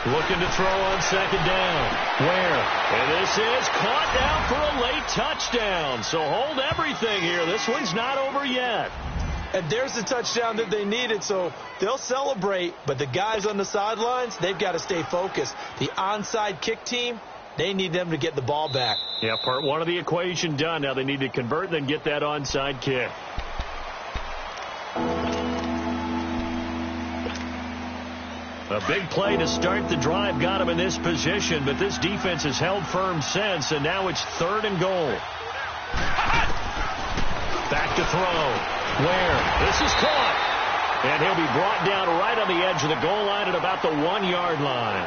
Looking to throw on second down. Where? And this is caught down for a late touchdown. So hold everything here. This one's not over yet. And there's the touchdown that they needed, so they'll celebrate. But the guys on the sidelines, they've got to stay focused. The onside kick team, they need them to get the ball back. Yeah, part one of the equation done. Now they need to convert and then get that onside kick. A big play to start the drive got him in this position, but this defense has held firm since, and now it's 3rd and goal. Back to throw. Where? This is caught. And he'll be brought down right on the edge of the goal line at about the 1-yard line.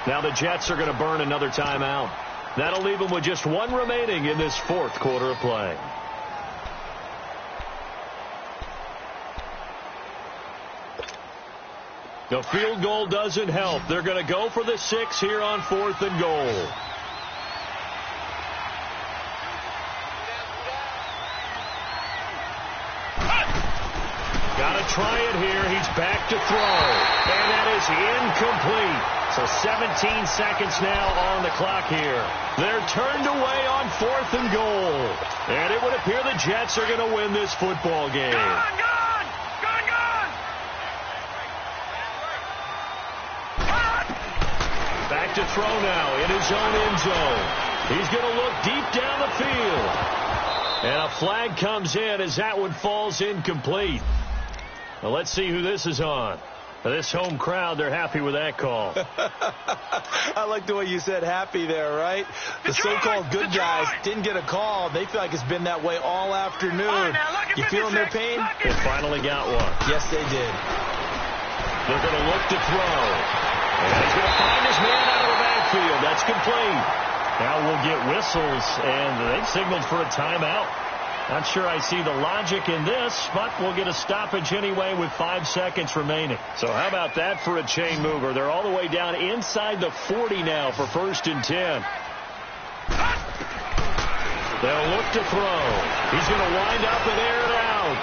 Now the Jets are going to burn another timeout. That'll leave them with just 1 remaining in this fourth quarter of play. The field goal doesn't help. They're going to go for the 6 here on 4th and goal. Got to try it here. He's back to throw. And that is incomplete. So 17 seconds now on the clock here. They're turned away on 4th and goal. And it would appear the Jets are going to win this football game. Gone! Back to throw now in his own end zone. He's going to look deep down the field. And a flag comes in as that one falls incomplete. Well, let's see who this is on. This home crowd, they're happy with that call. I like the way you said happy there, right? The so-called good guys didn't get a call. They feel like it's been that way all afternoon. You feeling their pain? They finally got one. Yes, they did. They're going to look to throw. And he's going to find his man out of the backfield. That's complete. Now we'll get whistles, and they've signaled for a timeout. Not sure I see the logic in this, but we'll get a stoppage anyway with 5 seconds remaining. So how about that for a chain mover? They're all the way down inside the 40 now for 1st and 10. They'll look to throw. He's going to wind up and air it out.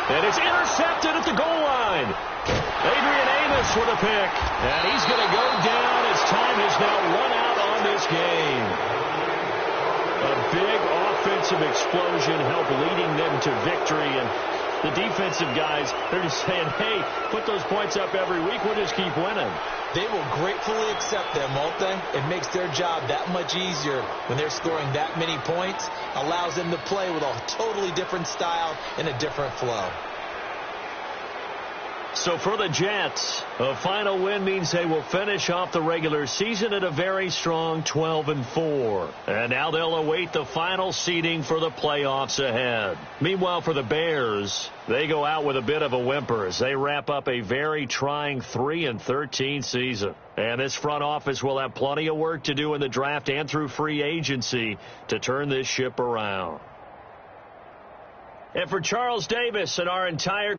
And it's intercepted at the goal line. Adrian Amos with a pick. And he's going to go down as time has now run out on this game. A big offensive explosion helped leading them to victory. And the defensive guys, they're just saying, hey, put those points up every week. We'll just keep winning. They will gratefully accept them, won't they? It makes their job that much easier when they're scoring that many points. Allows them to play with a totally different style and a different flow. So for the Jets, a final win means they will finish off the regular season at a very strong 12-4. And now they'll await the final seeding for the playoffs ahead. Meanwhile, for the Bears, they go out with a bit of a whimper as they wrap up a very trying 3-13 season. And this front office will have plenty of work to do in the draft and through free agency to turn this ship around. And for Charles Davis and our entire